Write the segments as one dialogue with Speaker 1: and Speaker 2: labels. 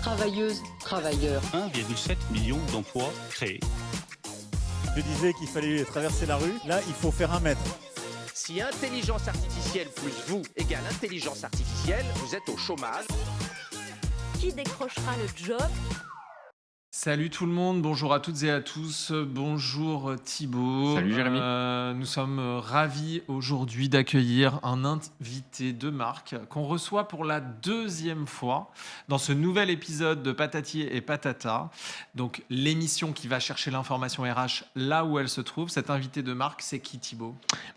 Speaker 1: travailleuses, travailleurs.
Speaker 2: 1,7 million d'emplois créés.
Speaker 3: Je disais qu'il fallait traverser la rue. Là, il faut faire 1 mètre.
Speaker 4: Si intelligence artificielle plus vous égale intelligence artificielle, vous êtes au chômage.
Speaker 5: Qui décrochera le job ?
Speaker 6: Salut tout le monde, bonjour à toutes et à tous, bonjour Thibaut.
Speaker 7: Salut Jérémy.
Speaker 6: Nous sommes ravis aujourd'hui d'accueillir un invité de marque qu'on reçoit pour la 2e fois dans ce nouvel épisode de Patati et Patata. Donc l'émission qui va chercher l'information RH là où elle se trouve. Cet invité de marque, c'est qui Thibaut ?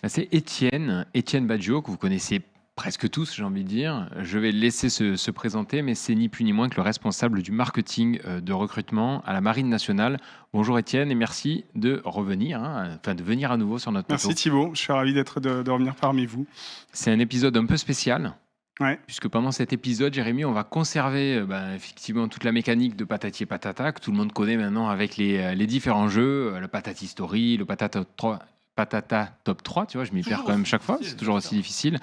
Speaker 7: C'est Étienne Baggio, que vous connaissez presque tous, j'ai envie de dire. Je vais le laisser se présenter, mais c'est ni plus ni moins que le responsable du marketing de recrutement à la Marine nationale. Bonjour Étienne et merci de revenir, de venir à nouveau sur notre plateau.
Speaker 8: Merci Thibaut, je suis ravi de revenir parmi vous.
Speaker 7: C'est un épisode un peu spécial.
Speaker 8: Ouais.
Speaker 7: Puisque pendant cet épisode, Jérémy, on va conserver effectivement toute la mécanique de Patati et Patata que tout le monde connaît maintenant avec les différents jeux, le Patati Story, le Patata Top 3, tu vois, je m'y perds quand même chaque fois, c'est toujours aussi difficile,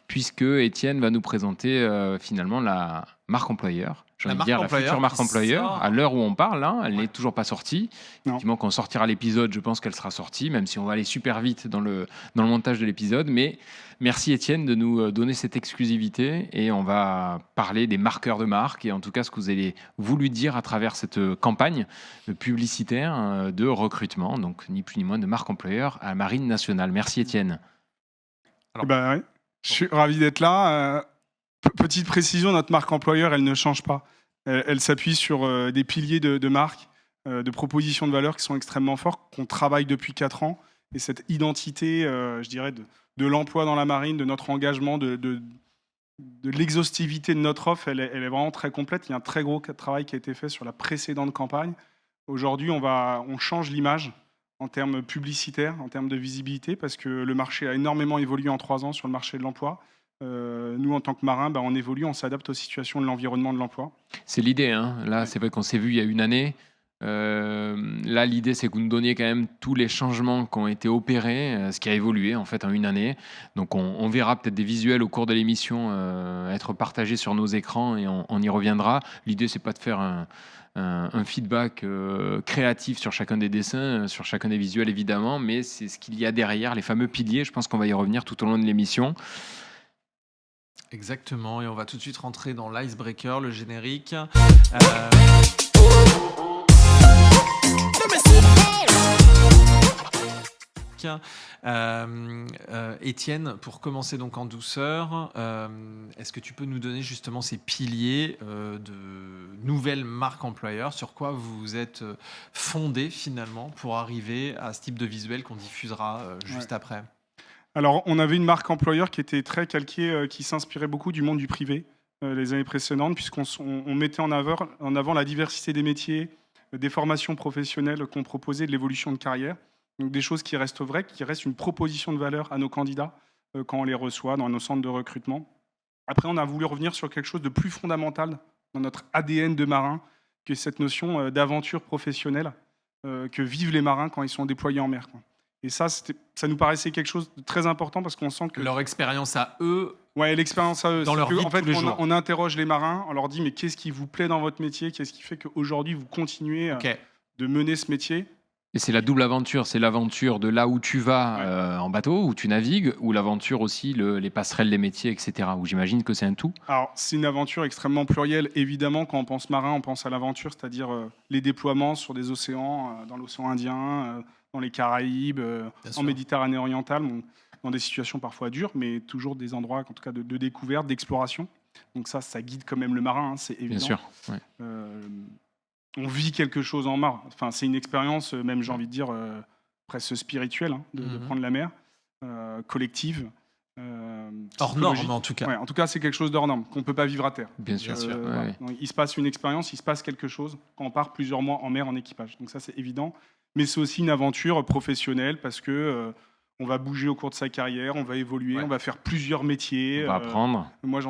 Speaker 7: puisque Étienne va nous présenter finalement la marque employeur. J'ai envie de dire la future marque employeur, à l'heure où on parle, elle n'est toujours pas sortie. Effectivement, quand on sortira l'épisode, je pense qu'elle sera sortie, même si on va aller super vite dans le montage de l'épisode. Mais merci Étienne de nous donner cette exclusivité et on va parler des marqueurs de marque et en tout cas ce que vous avez voulu dire à travers cette campagne publicitaire de recrutement, donc ni plus ni moins de marque employeur à la Marine nationale. Merci Étienne.
Speaker 8: Alors, je suis ravi d'être là. Petite précision, notre marque employeur, elle ne change pas. Elle s'appuie sur des piliers de marque, de propositions de valeur qui sont extrêmement forts, qu'on travaille depuis 4 ans. Et cette identité, je dirais, de l'emploi dans la marine, de notre engagement, de l'exhaustivité de notre offre, elle est vraiment très complète. Il y a un très gros travail qui a été fait sur la précédente campagne. Aujourd'hui, on change l'image en termes publicitaires, en termes de visibilité, parce que le marché a énormément évolué en 3 ans sur le marché de l'emploi. Nous, en tant que marins, on évolue, on s'adapte aux situations de l'environnement de l'emploi.
Speaker 7: C'est l'idée. Là, c'est vrai qu'on s'est vu il y a une année. Là, l'idée, c'est que vous nous donniez quand même tous les changements qui ont été opérés, ce qui a évolué en fait en une année. Donc, on verra peut-être des visuels au cours de l'émission être partagés sur nos écrans et on y reviendra. L'idée, c'est pas de faire un feedback créatif sur chacun des dessins, sur chacun des visuels évidemment, mais c'est ce qu'il y a derrière, les fameux piliers. Je pense qu'on va y revenir tout au long de l'émission.
Speaker 6: Exactement, et on va tout de suite rentrer dans l'icebreaker, le générique. Étienne, pour commencer donc en douceur, est-ce que tu peux nous donner justement ces piliers de nouvelle marque employeur, sur quoi vous vous êtes fondé finalement pour arriver à ce type de visuel qu'on diffusera juste après ?
Speaker 8: Alors, on avait une marque employeur qui était très calquée, qui s'inspirait beaucoup du monde du privé les années précédentes, puisqu'on mettait en avant la diversité des métiers, des formations professionnelles qu'on proposait, de l'évolution de carrière. Donc, des choses qui restent vraies, qui restent une proposition de valeur à nos candidats quand on les reçoit dans nos centres de recrutement. Après, on a voulu revenir sur quelque chose de plus fondamental dans notre ADN de marin, que cette notion d'aventure professionnelle que vivent les marins quand ils sont déployés en mer, quoi. Et ça nous paraissait quelque chose de très important parce qu'on sent que...
Speaker 6: Leur expérience à eux...
Speaker 8: Ouais, l'expérience à eux.
Speaker 6: Dans leur vie
Speaker 8: en fait,
Speaker 6: tous les jours.
Speaker 8: On interroge les marins, on leur dit mais qu'est-ce qui vous plaît dans votre métier ? Qu'est-ce qui fait qu'aujourd'hui vous continuez de mener ce métier ?
Speaker 7: Et c'est la double aventure, c'est l'aventure de là où tu vas en bateau, où tu navigues, ou l'aventure aussi, les passerelles des métiers, etc. Où j'imagine que c'est un tout.
Speaker 8: Alors, c'est une aventure extrêmement plurielle. Évidemment, quand on pense marin, on pense à l'aventure, c'est-à-dire les déploiements sur des océans, dans l'océan Indien, dans les Caraïbes, en Méditerranée orientale, dans des situations parfois dures, mais toujours des endroits en tout cas de découverte, d'exploration. Donc ça guide quand même le marin, c'est évident.
Speaker 7: Bien sûr, ouais.
Speaker 8: On vit quelque chose en mer. Enfin, c'est une expérience, même j'ai envie de dire, presque spirituelle, de prendre la mer, collective.
Speaker 6: Hors norme en tout cas.
Speaker 8: Ouais, en tout cas, c'est quelque chose d'hors norme, qu'on ne peut pas vivre à terre.
Speaker 7: Bien sûr.
Speaker 8: Ouais. Donc, il se passe une expérience, il se passe quelque chose quand on part plusieurs mois en mer en équipage. Donc ça, c'est évident. Mais c'est aussi une aventure professionnelle parce que on va bouger au cours de sa carrière, on va évoluer, on va faire plusieurs métiers.
Speaker 7: On va apprendre.
Speaker 8: Moi,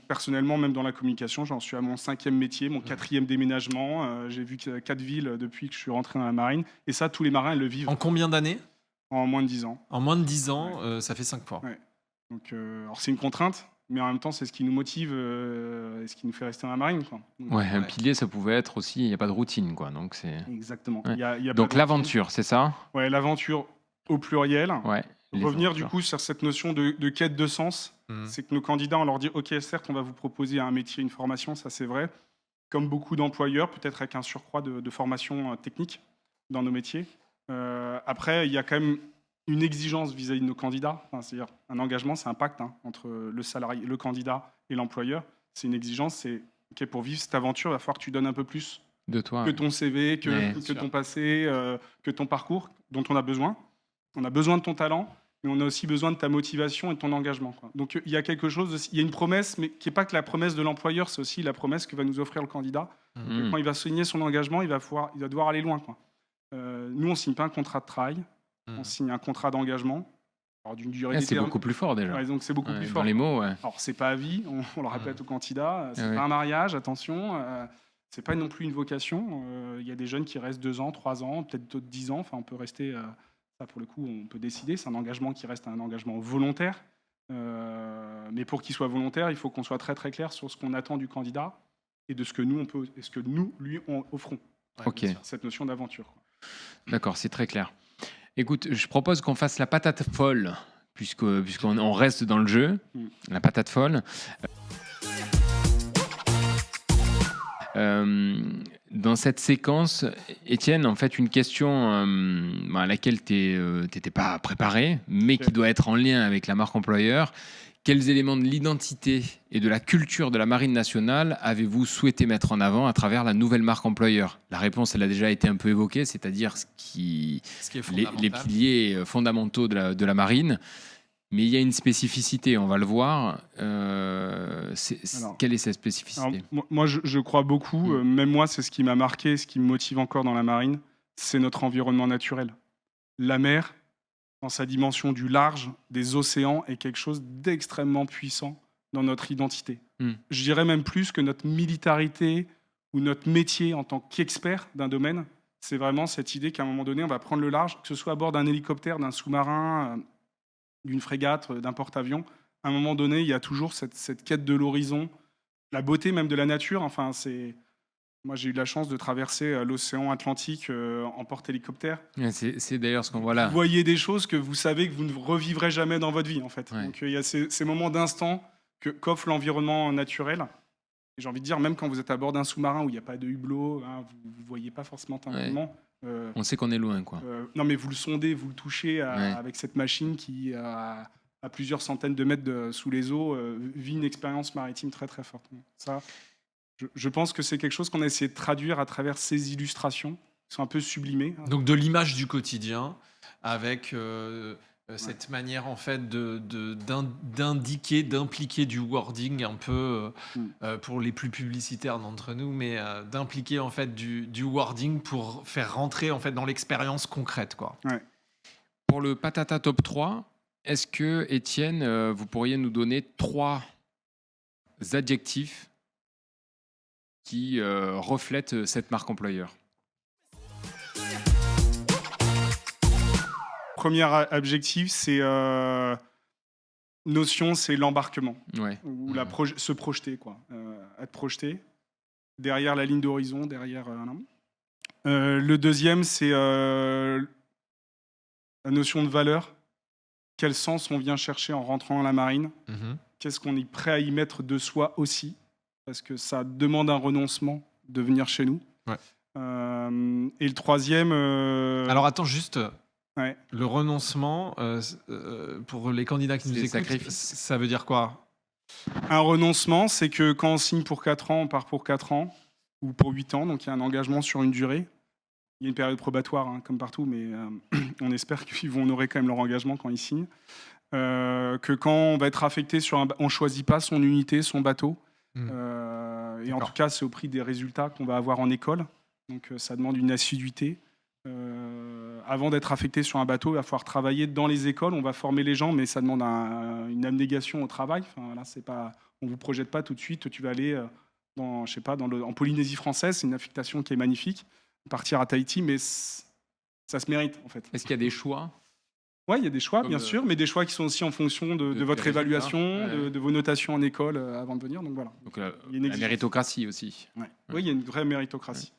Speaker 8: personnellement, même dans la communication, j'en suis à mon 5e métier, mon 4e déménagement. J'ai vu 4 villes depuis que je suis rentré dans la marine. Et ça, tous les marins, ils le vivent.
Speaker 6: En combien d'années ?
Speaker 8: En moins de 10 ans.
Speaker 6: En moins de 10 ans, ça fait 5 fois.
Speaker 8: Ouais. Donc, alors c'est une contrainte, mais en même temps, c'est ce qui nous motive et ce qui nous fait rester dans la marine, quoi. Donc,
Speaker 7: Ouais, un pilier, ça pouvait être aussi, il n'y a pas de routine, quoi. Donc,
Speaker 8: exactement.
Speaker 7: Ouais.
Speaker 8: Il y a pas
Speaker 7: donc
Speaker 8: de-
Speaker 7: l'aventure, c'est ça?
Speaker 8: Ouais, l'aventure au pluriel.
Speaker 7: Ouais. les
Speaker 8: Revenir
Speaker 7: aventures.
Speaker 8: du coup sur cette notion de quête de sens, c'est que nos candidats, on leur dit, ok, certes, on va vous proposer un métier, une formation, ça c'est vrai, comme beaucoup d'employeurs, peut-être avec un surcroît de formation technique dans nos métiers. Après, il y a quand même une exigence vis-à-vis de nos candidats, c'est-à-dire un engagement, c'est un pacte entre le salarié, le candidat et l'employeur. C'est une exigence, c'est ok, pour vivre cette aventure, il va falloir que tu donnes un peu plus
Speaker 7: De toi.
Speaker 8: que ton CV,
Speaker 7: Ouais,
Speaker 8: que
Speaker 6: sûr.
Speaker 8: ton passé, que ton parcours dont on a besoin. On a besoin de ton talent, mais on a aussi besoin de ta motivation et de ton engagement, quoi. Donc il y a quelque chose, il y a une promesse, mais qui n'est pas que la promesse de l'employeur, c'est aussi la promesse que va nous offrir le candidat.
Speaker 7: Mmh.
Speaker 8: Quand il va signer son engagement, il va devoir aller loin, quoi. Nous, on ne signe pas un contrat de travail, on signe un contrat d'engagement. Alors, d'une durée
Speaker 7: Ah, c'est
Speaker 8: déterminée.
Speaker 7: beaucoup plus fort déjà.
Speaker 8: Ouais, donc c'est beaucoup
Speaker 7: Ouais,
Speaker 8: plus
Speaker 7: dans
Speaker 8: fort.
Speaker 7: les mots, ouais.
Speaker 8: Alors, c'est pas à vie, on le répète aux candidats, c'est
Speaker 7: Ouais.
Speaker 8: pas un mariage, attention, c'est pas non plus une vocation. Il y a des jeunes qui restent 2 ans, 3 ans, peut-être d'autres 10 ans, enfin, on peut rester, ça pour le coup, on peut décider, c'est un engagement qui reste un engagement volontaire. Mais pour qu'il soit volontaire, il faut qu'on soit très très clair sur ce qu'on attend du candidat et de ce que nous, on peut, et ce que nous, lui, on offrons.
Speaker 7: Ok.
Speaker 6: bien sûr.
Speaker 8: Cette notion d'aventure, quoi.
Speaker 7: D'accord, c'est très clair. Écoute, je propose qu'on fasse la patate folle, puisqu'on reste dans le jeu. La patate folle. Dans cette séquence, Étienne, en fait, une question à laquelle tu n'étais pas préparé, mais qui doit être en lien avec la marque employeur. Quels éléments de l'identité et de la culture de la Marine nationale avez-vous souhaité mettre en avant à travers la nouvelle marque employeur? La réponse, elle a déjà été un peu évoquée, c'est-à-dire
Speaker 6: Ce qui est
Speaker 7: les
Speaker 6: fondamental.
Speaker 7: piliers fondamentaux de la marine. Mais il y a une spécificité, on va le voir.
Speaker 8: Alors,
Speaker 7: Quelle est cette
Speaker 8: Alors,
Speaker 7: spécificité?
Speaker 8: moi, je crois beaucoup, même moi, c'est ce qui m'a marqué, ce qui me motive encore dans la marine, c'est notre environnement naturel. La mer, dans sa dimension du large, des océans, est quelque chose d'extrêmement puissant dans notre identité. Je dirais même plus que notre militarité ou notre métier en tant qu'expert d'un domaine, c'est vraiment cette idée qu'à un moment donné, on va prendre le large, que ce soit à bord d'un hélicoptère, d'un sous-marin, d'une frégate, d'un porte-avions. À un moment donné, il y a toujours cette quête de l'horizon, la beauté même de la nature. Enfin, moi, j'ai eu la chance de traverser l'océan Atlantique en porte-hélicoptère.
Speaker 7: C'est d'ailleurs ce qu'on voit là.
Speaker 8: Vous voyez des choses que vous savez que vous ne revivrez jamais dans votre vie, en fait.
Speaker 7: Ouais.
Speaker 8: Donc, il y a ces moments d'instant qu'offre l'environnement naturel. Et j'ai envie de dire, même quand vous êtes à bord d'un sous-marin où il n'y a pas de hublot, hein, vous ne voyez pas forcément un environnement.
Speaker 7: On sait qu'on est loin, quoi.
Speaker 8: Non, mais vous le sondez, vous le touchez
Speaker 7: Ouais.
Speaker 8: avec cette machine qui, à plusieurs centaines de mètres sous les eaux, vit une expérience maritime très très forte. Ça, je pense que c'est quelque chose qu'on a essayé de traduire à travers ces illustrations, qui sont un peu sublimées.
Speaker 6: Donc de l'image du quotidien, avec cette manière en fait d'indiquer, d'impliquer du wording un peu pour les plus publicitaires d'entre nous, mais d'impliquer en fait du wording pour faire rentrer en fait dans l'expérience concrète, quoi.
Speaker 8: Ouais.
Speaker 7: Pour le Patata Top 3, est-ce que, Étienne, vous pourriez nous donner 3 adjectifs qui reflètent cette marque employeur?
Speaker 8: Premier objectif, c'est notion, c'est l'embarquement,
Speaker 7: Ouais.
Speaker 8: ou se projeter, quoi. Être projeté derrière la ligne d'horizon, derrière. Le deuxième, c'est la notion de valeur. Quel sens on vient chercher en rentrant à la marine? Qu'est-ce qu'on est prêt à y mettre de soi aussi? Parce que ça demande un renoncement de venir chez nous.
Speaker 6: Ouais.
Speaker 8: Et le troisième...
Speaker 6: Alors attends, juste
Speaker 8: ouais.
Speaker 6: le renoncement, pour les candidats qui nous
Speaker 7: C'est
Speaker 6: écoutent,
Speaker 7: sacrifice.
Speaker 6: ça veut dire quoi?
Speaker 8: Un renoncement, c'est que quand on signe pour 4 ans, on part pour 4 ans, ou pour 8 ans, donc il y a un engagement sur une durée. Il y a une période probatoire, hein, comme partout, mais on espère qu'ils vont honorer quand même leur engagement quand ils signent. Que quand on va être affecté on ne choisit pas son unité, son bateau. Et en tout cas, c'est au prix des résultats qu'on va avoir en école. Donc ça demande une assiduité. Avant d'être affecté sur un bateau, il va falloir travailler dans les écoles. On va former les gens, mais ça demande une abnégation au travail. Enfin, là, c'est pas, on ne vous projette pas tout de suite. Tu vas aller en Polynésie française. C'est une affectation qui est magnifique. Partir à Tahiti, mais ça se mérite, en fait.
Speaker 7: Est-ce qu'il y a des choix
Speaker 8: Ouais, il y a des choix,
Speaker 7: Comme,
Speaker 8: bien sûr, mais des choix qui sont aussi en fonction de
Speaker 7: de
Speaker 8: votre
Speaker 7: tes résultats.
Speaker 8: évaluation,
Speaker 7: Ouais.
Speaker 8: de vos notations en école avant de venir. Donc voilà.
Speaker 7: Donc
Speaker 8: Il y a une
Speaker 7: la
Speaker 8: exigence.
Speaker 7: méritocratie aussi.
Speaker 8: Ouais. Oui, il y a une vraie méritocratie.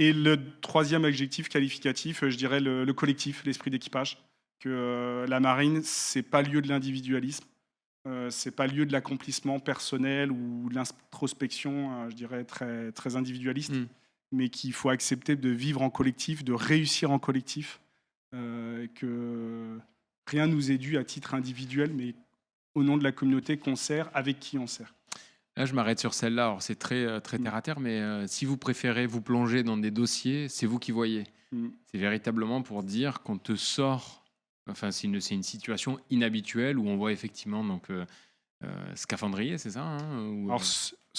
Speaker 8: Et le troisième adjectif qualificatif, je dirais le collectif, l'esprit d'équipage. Que la marine, c'est pas lieu de l'individualisme, c'est pas lieu de l'accomplissement personnel ou de l'introspection, je dirais très, très individualiste,
Speaker 7: Mm.
Speaker 8: mais qu'il faut accepter de vivre en collectif, de réussir en collectif, que rien nous est dû à titre individuel, mais au nom de la communauté qu'on sert, avec qui on sert.
Speaker 7: Là, je m'arrête sur celle-là. Alors, c'est très, très terre à terre, mais si vous préférez vous plonger dans des dossiers, c'est vous qui voyez.
Speaker 8: Mm.
Speaker 7: C'est véritablement pour dire qu'on te sort. Enfin, c'est une situation inhabituelle où on voit effectivement donc scaphandrier, c'est ça ou,
Speaker 8: Alors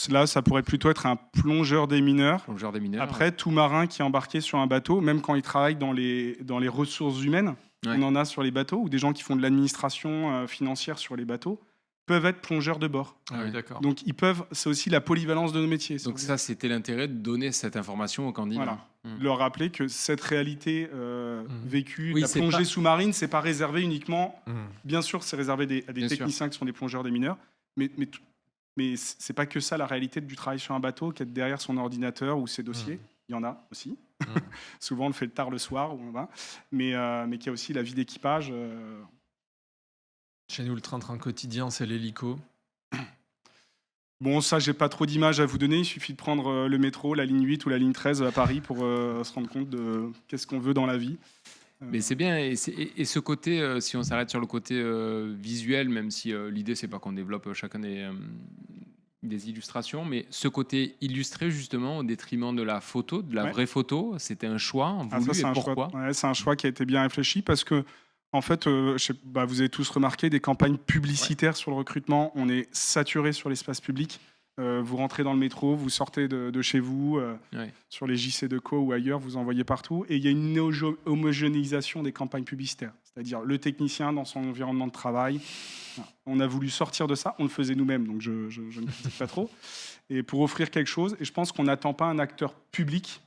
Speaker 8: là, ça pourrait plutôt être un plongeur des mineurs.
Speaker 7: plongeur des mineurs.
Speaker 8: Après, tout marin qui est embarqué sur un bateau, même quand il travaille dans les ressources humaines,
Speaker 7: Ouais.
Speaker 8: on en a sur les bateaux, ou des gens qui font de l'administration financière sur les bateaux, peuvent être plongeurs de bord.
Speaker 6: Ah oui, d'accord.
Speaker 8: Donc, c'est aussi la polyvalence de nos métiers.
Speaker 7: Donc ça, c'était l'intérêt de donner cette information aux candidats.
Speaker 8: Voilà.
Speaker 7: Mm.
Speaker 8: Leur rappeler que cette réalité vécue,
Speaker 7: Oui,
Speaker 8: la
Speaker 7: c'est
Speaker 8: plongée
Speaker 7: pas-
Speaker 8: sous-marine, c'est pas réservé uniquement.
Speaker 6: Mmh.
Speaker 8: Bien sûr, c'est réservé à des
Speaker 7: Bien sûr.
Speaker 8: techniciens qui sont des plongeurs des mineurs, mais c'est pas que ça la réalité du travail sur un bateau, qu'être derrière son ordinateur ou ses dossiers. Il y en a aussi. Souvent, on le fait tard le soir, où on va. Mais qu'il y a aussi la vie d'équipage.
Speaker 6: Chez nous, le train-train quotidien, c'est l'hélico.
Speaker 8: Bon, ça, j'ai pas trop d'images à vous donner. Il suffit de prendre le métro, la ligne 8 ou la ligne 13 à Paris pour se rendre compte de qu'est-ce qu'on veut dans la vie.
Speaker 7: Mais c'est bien. Et ce côté, si on s'arrête sur le côté visuel, même si l'idée, c'est pas qu'on développe chacun des illustrations, mais ce côté illustré, justement, au détriment de la photo, de la
Speaker 8: Ouais.
Speaker 7: vraie photo, c'était un choix
Speaker 8: Ah,
Speaker 7: voulu
Speaker 8: ça, c'est
Speaker 7: et
Speaker 8: un
Speaker 7: pourquoi
Speaker 8: choix. Ouais, c'est un choix qui a été bien réfléchi parce que, en fait, vous avez tous remarqué des campagnes publicitaires sur le recrutement. On est saturé sur l'espace public. Vous rentrez dans le métro, vous sortez de chez vous,
Speaker 7: Ouais.
Speaker 8: sur les JC de Co ou ailleurs, vous en voyez partout. Et il y a une homogénéisation des campagnes publicitaires. C'est-à-dire le technicien dans son environnement de travail. Voilà. On a voulu sortir de ça. On le faisait nous-mêmes, donc je ne critique pas trop. Et pour offrir quelque chose, et je pense qu'on n'attend pas un acteur public,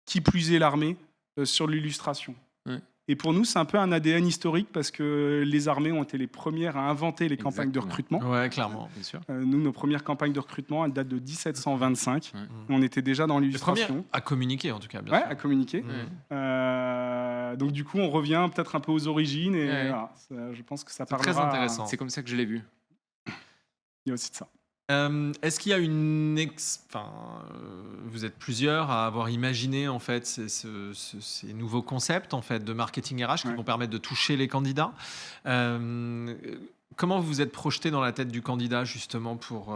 Speaker 8: qui plus est l'armée, sur l'illustration.
Speaker 7: Ouais.
Speaker 8: Et pour nous, c'est un peu un ADN historique parce que les armées ont été les premières à inventer les campagnes de
Speaker 7: Exactement.
Speaker 8: recrutement.
Speaker 6: Ouais, clairement.
Speaker 7: Bien sûr.
Speaker 8: Nous, nos premières campagnes de recrutement, elles datent de 1725.
Speaker 7: Ouais.
Speaker 8: On était déjà dans
Speaker 6: Les premières
Speaker 8: l'illustration.
Speaker 6: à communiquer, en tout cas, bien
Speaker 8: Ouais,
Speaker 6: sûr.
Speaker 8: à communiquer.
Speaker 6: Mmh.
Speaker 8: Donc du coup, on revient peut-être un peu aux origines et
Speaker 7: Ouais.
Speaker 8: voilà, je pense que ça
Speaker 6: C'est
Speaker 8: parlera.
Speaker 6: très intéressant.
Speaker 7: C'est comme ça que je l'ai vu.
Speaker 8: Il y a aussi de ça.
Speaker 6: Est-ce qu'il y a vous êtes plusieurs à avoir imaginé en fait ces nouveaux concepts en fait de marketing RH qui
Speaker 8: Ouais.
Speaker 6: vont permettre de toucher les candidats. Comment vous vous êtes projeté dans la tête du candidat justement pour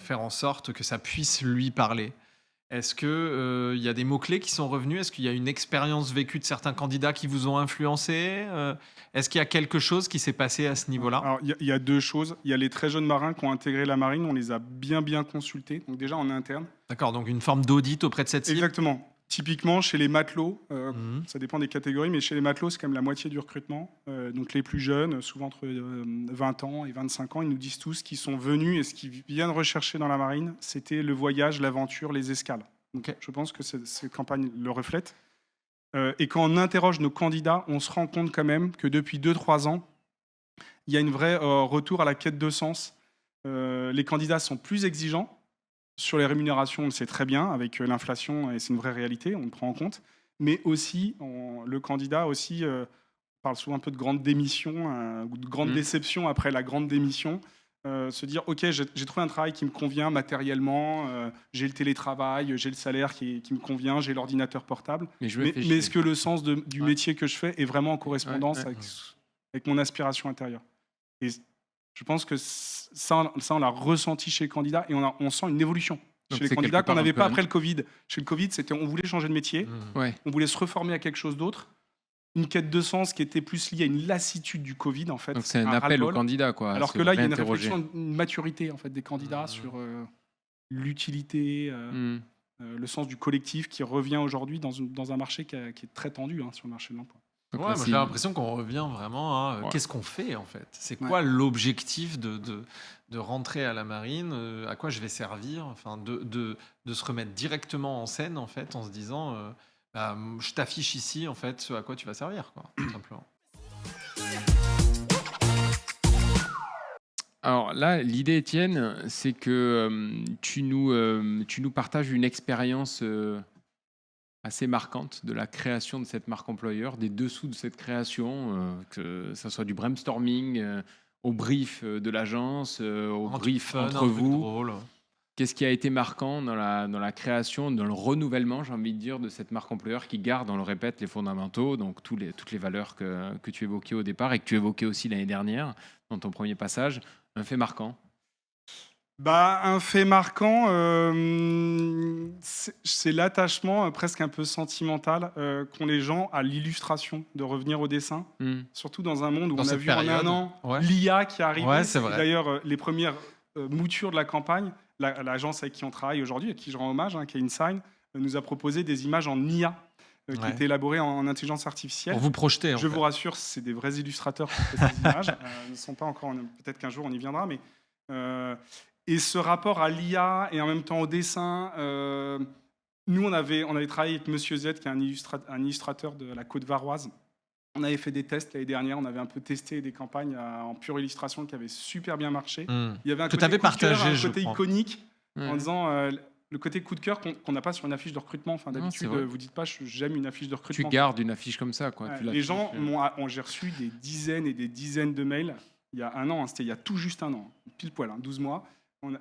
Speaker 6: faire en sorte que ça puisse lui parler? Est-ce que il y a des mots-clés qui sont revenus? Est-ce qu'il y a une expérience vécue de certains candidats qui vous ont influencé? Est-ce qu'il y a quelque chose qui s'est passé à ce niveau-là?
Speaker 8: Alors, il y a deux choses. Il y a les très jeunes marins qui ont intégré la marine. On les a bien consultés. Donc déjà en interne.
Speaker 6: D'accord, donc une forme d'audit auprès de cette cible.
Speaker 8: Exactement. Typiquement, chez les matelots,
Speaker 6: Mhm.
Speaker 8: ça dépend des catégories, mais chez les matelots, c'est quand même la moitié du recrutement. Donc les plus jeunes, souvent entre 20 ans et 25 ans, ils nous disent tous qu'ils sont venus et ce qu'ils viennent rechercher dans la marine, c'était le voyage, l'aventure, les escales. Donc,
Speaker 6: Ok.
Speaker 8: je pense que ces campagnes le reflètent. Et quand on interroge nos candidats, on se rend compte quand même que depuis 2-3 ans, il y a une vraie retour à la quête de sens. Les candidats sont plus exigeants. Sur les rémunérations, on le sait très bien, avec l'inflation, et c'est une vraie réalité, on le prend en compte. Mais aussi, le candidat aussi parle souvent un peu de grande démission ou de grande déception après la grande démission. Se dire, OK, j'ai trouvé un travail qui me convient matériellement, j'ai le télétravail, j'ai le salaire qui me convient, j'ai l'ordinateur portable.
Speaker 7: Mais je
Speaker 8: Mais
Speaker 7: réfléchis.
Speaker 8: est-ce que le sens du
Speaker 7: Ouais.
Speaker 8: métier que je fais est vraiment en correspondance
Speaker 7: Ouais.
Speaker 8: avec mon aspiration intérieure? Et je pense que ça on l'a ressenti chez les candidats et on sent une évolution
Speaker 7: Donc
Speaker 8: chez les
Speaker 7: c'est
Speaker 8: candidats
Speaker 7: quelque
Speaker 8: qu'on
Speaker 7: part
Speaker 8: n'avait
Speaker 7: un peu
Speaker 8: pas
Speaker 7: un-
Speaker 8: après le Covid. Chez le Covid, c'était on voulait changer de métier,
Speaker 6: Mhm.
Speaker 7: Ouais.
Speaker 8: on voulait se reformer à quelque chose d'autre. Une quête de sens qui était plus liée à une lassitude du Covid, en fait.
Speaker 7: Donc c'est un appel au
Speaker 8: ras-le-bol.
Speaker 7: candidat, quoi. à
Speaker 8: Alors
Speaker 7: se
Speaker 8: que là, il y a une
Speaker 7: réinterroger.
Speaker 8: réflexion, une maturité en fait, des candidats sur l'utilité, le sens du collectif qui revient aujourd'hui dans un marché qui est très tendu sur le marché de l'emploi.
Speaker 7: Donc
Speaker 6: Ouais,
Speaker 7: là,
Speaker 6: moi,
Speaker 7: c'est-
Speaker 6: j'ai l'impression qu'on revient vraiment à
Speaker 7: Ouais.
Speaker 6: qu'est-ce qu'on fait en fait. C'est
Speaker 8: Ouais.
Speaker 6: quoi l'objectif de rentrer à la marine, à quoi je vais servir, enfin de se remettre directement en scène en fait en se disant je t'affiche ici en fait ce à quoi tu vas servir quoi, tout simplement.
Speaker 7: Alors là, l'idée, Étienne, c'est que tu nous partages une expérience assez marquante de la création de cette marque employeur, des dessous de cette création, que ça soit du brainstorming, au brief de l'agence, au brief entre vous. Qu'est-ce qui a été marquant dans la création, dans le renouvellement, j'ai envie de dire, de cette marque employeur qui garde, on le répète, les fondamentaux, donc toutes les valeurs que tu évoquais au départ et que tu évoquais aussi l'année dernière dans ton premier passage. Un fait marquant.
Speaker 8: Un fait marquant, c'est l'attachement presque un peu sentimental qu'ont les gens à l'illustration, de revenir au dessin. Surtout dans un monde où
Speaker 6: Dans
Speaker 8: on a
Speaker 6: cette
Speaker 8: vu en
Speaker 6: période,
Speaker 8: un an
Speaker 6: ouais.
Speaker 8: l'IA qui arrive.
Speaker 6: Ouais, c'est vrai.
Speaker 8: D'ailleurs, les premières moutures de la campagne, l'agence avec qui on travaille aujourd'hui, à qui je rends hommage, qui est InSign, nous a proposé des images en IA qui
Speaker 6: Ouais.
Speaker 8: étaient élaborées en intelligence artificielle.
Speaker 6: Pour vous projeter.
Speaker 8: Je vous rassure, c'est des vrais illustrateurs qui ont fait ces images. Ils ne sont pas encore. Peut-être qu'un jour on y viendra, mais et ce rapport à l'IA et en même temps au dessin. Nous, on avait travaillé avec Monsieur Z, qui est un illustrateur de la Côte-Varoise. On avait fait des tests l'année dernière. On avait un peu testé des campagnes en pure illustration qui avaient super bien marché. Il y avait un
Speaker 6: Que
Speaker 8: côté
Speaker 6: t'avais
Speaker 8: coup de cœur,
Speaker 6: partagé,
Speaker 8: un
Speaker 6: je
Speaker 8: côté
Speaker 6: crois.
Speaker 8: iconique,
Speaker 7: Ouais.
Speaker 8: en disant le côté coup de cœur qu'on n'a pas sur une affiche de recrutement. Enfin,
Speaker 7: Non,
Speaker 8: d'habitude,
Speaker 7: c'est vrai.
Speaker 8: vous dites pas, j'aime une affiche de
Speaker 7: Tu
Speaker 8: recrutement.
Speaker 7: gardes une affiche comme ça, quoi.
Speaker 8: Ouais,
Speaker 7: Tu
Speaker 8: les
Speaker 7: l'affiches,
Speaker 8: gens j'ai reçu des dizaines et des dizaines de mails il y a un an, c'était il y a tout juste un an, pile poil, 12 mois.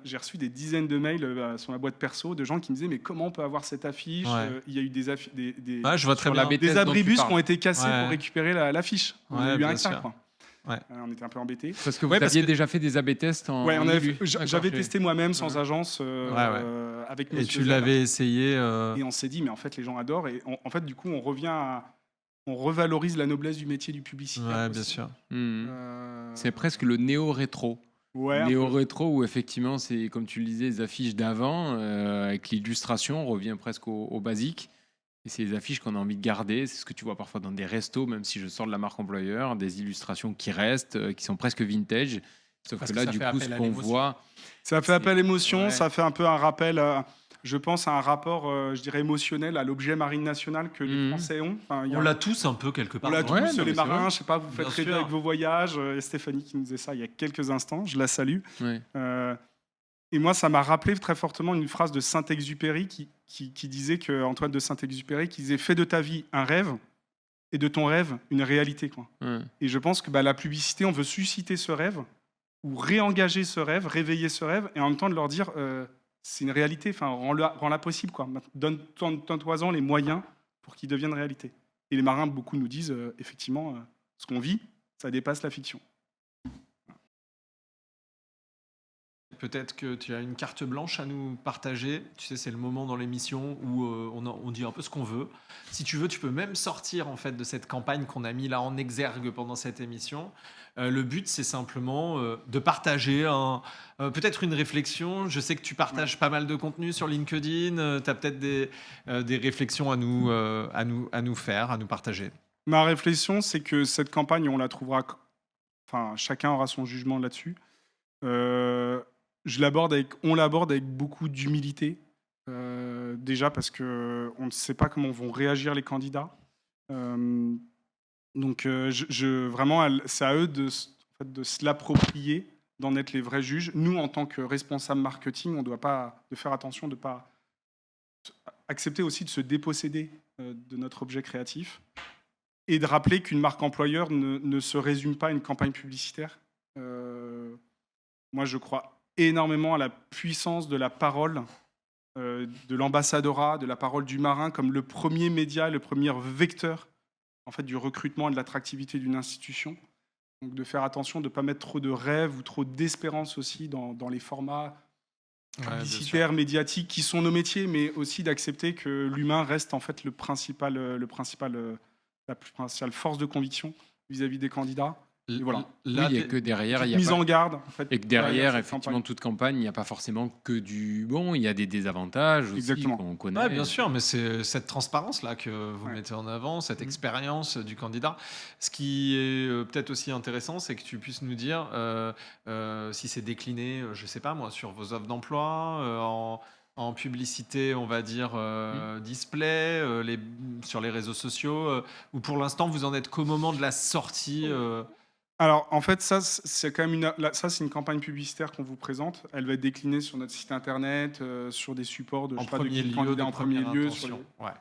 Speaker 8: J'ai reçu des dizaines de mails sur ma boîte perso de gens qui me disaient mais comment on peut avoir cette affiche.
Speaker 6: Ouais.
Speaker 8: Il y a eu des
Speaker 6: Ouais, je vois très
Speaker 7: Sur la
Speaker 6: bien.
Speaker 7: bêtise
Speaker 8: des
Speaker 7: dont tu
Speaker 8: abribus qui
Speaker 7: parles.
Speaker 8: ont été cassés
Speaker 6: Ouais.
Speaker 8: pour récupérer l'affiche. On a
Speaker 6: Ouais,
Speaker 8: eu
Speaker 6: bien
Speaker 8: un
Speaker 6: sûr.
Speaker 8: cas, quoi.
Speaker 6: Ouais.
Speaker 8: On était un peu embêtés.
Speaker 7: Parce que vous
Speaker 8: Ouais, parce
Speaker 7: aviez
Speaker 8: que-
Speaker 7: déjà fait des AB tests en
Speaker 8: Ouais,
Speaker 7: début.
Speaker 8: j'avais
Speaker 7: D'accord,
Speaker 8: testé moi-même sans
Speaker 7: Ouais.
Speaker 8: agence avec
Speaker 6: Et
Speaker 8: Monsieur
Speaker 6: tu
Speaker 8: Z.
Speaker 6: l'avais essayé.
Speaker 8: Et on s'est dit mais en fait les gens adorent et en fait du coup on revalorise la noblesse du métier du publicitaire.
Speaker 6: Ouais, bien
Speaker 8: aussi.
Speaker 6: sûr.
Speaker 7: C'est presque le néo-rétro.
Speaker 8: Ouais, un peu.
Speaker 7: Néo-rétro où effectivement, c'est comme tu le disais, les affiches d'avant, avec l'illustration, on revient presque au basique. Et c'est les affiches qu'on a envie de garder. C'est ce que tu vois parfois dans des restos, même si je sors de la marque employeur, des illustrations qui restent, qui sont presque vintage. Sauf
Speaker 6: Parce
Speaker 7: que
Speaker 6: que
Speaker 7: là,
Speaker 6: ça
Speaker 7: du
Speaker 6: fait
Speaker 7: coup,
Speaker 6: appel
Speaker 7: ce
Speaker 6: à
Speaker 7: qu'on
Speaker 6: l'émotion.
Speaker 7: voit,
Speaker 8: Ça fait appel à l'émotion,
Speaker 7: Ouais.
Speaker 8: ça fait un peu un rappel, je pense, à un rapport, je dirais, émotionnel à l'objet marine nationale que les Français ont. Enfin, il y a-
Speaker 6: On l'a tous un peu quelque part.
Speaker 8: on l'a
Speaker 6: non
Speaker 8: tous,
Speaker 7: Ouais, non,
Speaker 8: les
Speaker 7: mais c'est
Speaker 8: marins,
Speaker 7: vrai.
Speaker 8: je sais pas, vous faites
Speaker 6: Bien
Speaker 8: rêver
Speaker 6: sûr.
Speaker 8: avec vos voyages. Et Stéphanie qui nous disait ça il y a quelques instants, je la salue.
Speaker 7: ouais.
Speaker 8: Et moi, ça m'a rappelé très fortement une phrase de Saint-Exupéry qui disait que Antoine de Saint-Exupéry qui disait fais de ta vie un rêve et de ton rêve une réalité, quoi.
Speaker 7: Ouais.
Speaker 8: Et je pense que la publicité, on veut susciter ce rêve ou réengager ce rêve, réveiller ce rêve, et en même temps de leur dire c'est une réalité, enfin rends-la possible, quoi. Donne-toi-en les moyens pour qu'ils deviennent réalité. Et les marins, beaucoup nous disent effectivement, ce qu'on vit, ça dépasse la fiction.
Speaker 6: Peut-être que tu as une carte blanche à nous partager. Tu sais, c'est le moment dans l'émission où on dit un peu ce qu'on veut. Si tu veux, tu peux même sortir en fait de cette campagne qu'on a mis là en exergue pendant cette émission. Le but, c'est simplement de partager peut-être une réflexion. Je sais que tu partages pas mal de contenu sur LinkedIn. Tu as peut-être des réflexions à nous faire, à nous partager.
Speaker 8: Ma réflexion, c'est que cette campagne, on la trouvera. Enfin, chacun aura son jugement là-dessus. On l'aborde avec beaucoup d'humilité. Déjà parce que on ne sait pas comment vont réagir les candidats. Donc, vraiment, c'est à eux de se l'approprier, d'en être les vrais juges. Nous, en tant que responsables marketing, on doit pas de faire attention de pas accepter aussi de se déposséder de notre objet créatif et de rappeler qu'une marque employeur ne se résume pas à une campagne publicitaire. Moi, je crois énormément à la puissance de la parole, de l'ambassadorat, de la parole du marin comme le premier média, le premier vecteur en fait, du recrutement et de l'attractivité d'une institution. Donc de faire attention de ne pas mettre trop de rêves ou trop d'espérance aussi dans les formats publicitaires, médiatiques qui sont nos métiers, mais aussi d'accepter que l'humain reste en fait la principale force de conviction vis-à-vis des candidats. Et voilà.
Speaker 6: Là,
Speaker 7: Oui, et que derrière, il y a
Speaker 8: Mise
Speaker 7: pas-
Speaker 8: en garde. En fait,
Speaker 7: Et que derrière,
Speaker 8: cette
Speaker 7: effectivement,
Speaker 8: campagne.
Speaker 7: toute campagne, il n'y a pas forcément que du bon, il y a des désavantages aussi
Speaker 8: Exactement.
Speaker 7: qu'on connaît.
Speaker 6: Ouais, bien sûr, mais c'est cette transparence-là que vous
Speaker 8: Ouais.
Speaker 6: mettez en avant, cette
Speaker 8: Mhm.
Speaker 6: expérience du candidat. Ce qui est peut-être aussi intéressant, c'est que tu puisses nous dire si c'est décliné, je sais pas moi, sur vos offres d'emploi, en publicité, on va dire display, sur les réseaux sociaux, ou pour l'instant vous en êtes qu'au moment de la sortie.
Speaker 8: Alors, en fait, ça, c'est quand même c'est une campagne publicitaire qu'on vous présente. Elle va être déclinée sur notre site internet, sur des supports de,
Speaker 6: En
Speaker 8: je sais pas, de
Speaker 6: premier
Speaker 8: guide
Speaker 6: lieu,
Speaker 8: candidat
Speaker 6: de
Speaker 8: en premier
Speaker 6: première
Speaker 8: lieu, sur
Speaker 6: intention. Ouais,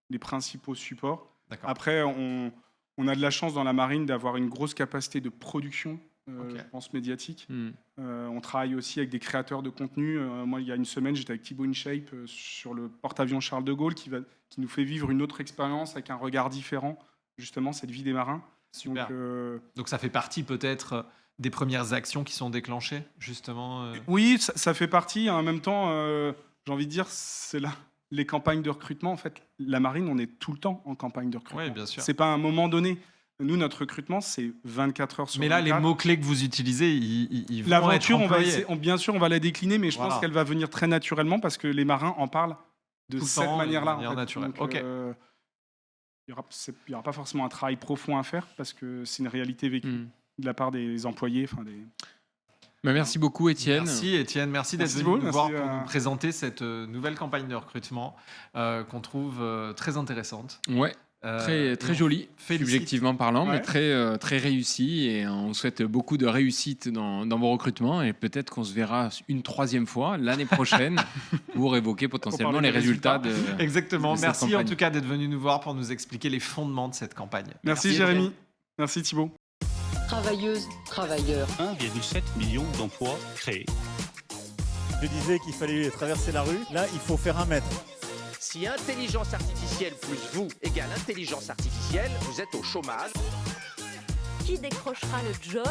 Speaker 8: les principaux supports.
Speaker 6: d'accord.
Speaker 8: Après, on a de la chance dans la marine d'avoir une grosse capacité de production,
Speaker 6: Ok.
Speaker 8: je pense, médiatique.
Speaker 7: Hmm.
Speaker 8: On travaille aussi avec des créateurs de contenu. Moi, il y a une semaine, j'étais avec Thibaut InShape sur le porte-avions Charles de Gaulle qui nous fait vivre une autre expérience avec un regard différent, justement, cette vie des marins.
Speaker 6: Super.
Speaker 8: Donc,
Speaker 6: Donc ça fait partie peut-être des premières actions qui sont déclenchées, justement.
Speaker 8: oui, ça fait partie. En même temps, j'ai envie de dire, c'est là. Les campagnes de recrutement, en fait, la marine, on est tout le temps en campagne de recrutement.
Speaker 6: Oui, bien sûr.
Speaker 8: C'est pas un moment donné. Nous, notre recrutement, c'est 24 heures sur
Speaker 6: Mais là, les
Speaker 8: 24.
Speaker 6: mots-clés que vous utilisez, ils vont
Speaker 8: L'aventure,
Speaker 6: être employés.
Speaker 8: bien sûr, on va la décliner, mais je
Speaker 6: Voilà.
Speaker 8: pense qu'elle va venir très naturellement parce que les marins en parlent de
Speaker 6: Tout le
Speaker 8: cette
Speaker 6: temps,
Speaker 8: manière-là.
Speaker 6: de manière
Speaker 8: en fait.
Speaker 6: naturelle.
Speaker 8: Donc,
Speaker 6: Ok.
Speaker 8: il n'y aura pas forcément un travail profond à faire parce que c'est une réalité vécue
Speaker 7: Hmm.
Speaker 8: de la part des employés.
Speaker 7: Bah, merci beaucoup, Étienne.
Speaker 6: Merci Étienne, merci d'être
Speaker 8: Merci
Speaker 6: venu
Speaker 8: beaucoup,
Speaker 6: nous voir
Speaker 8: merci,
Speaker 6: pour nous présenter cette nouvelle campagne de recrutement qu'on trouve très intéressante.
Speaker 7: Ouais,
Speaker 6: Et
Speaker 7: très
Speaker 6: on
Speaker 7: joli,
Speaker 6: félicite.
Speaker 7: subjectivement parlant, mais
Speaker 8: Ouais.
Speaker 7: très réussi. Et on souhaite beaucoup de réussite dans vos recrutements. Et peut-être qu'on se verra une troisième fois l'année prochaine pour évoquer potentiellement
Speaker 8: parler
Speaker 7: les
Speaker 8: des
Speaker 7: résultats
Speaker 8: résultats.
Speaker 7: de.
Speaker 6: Exactement,
Speaker 7: de cette
Speaker 6: merci en
Speaker 7: campagne.
Speaker 6: tout cas d'être venu nous voir pour nous expliquer les fondements de cette campagne.
Speaker 8: Merci Jérémy. Merci Thibaut.
Speaker 1: Travailleuses, travailleurs.
Speaker 2: 1,7 million d'emplois créés.
Speaker 3: Je disais qu'il fallait traverser la rue. Là, il faut faire 1 mètre.
Speaker 4: Si intelligence artificielle plus vous égale intelligence artificielle, vous êtes au chômage.
Speaker 5: Qui décrochera le job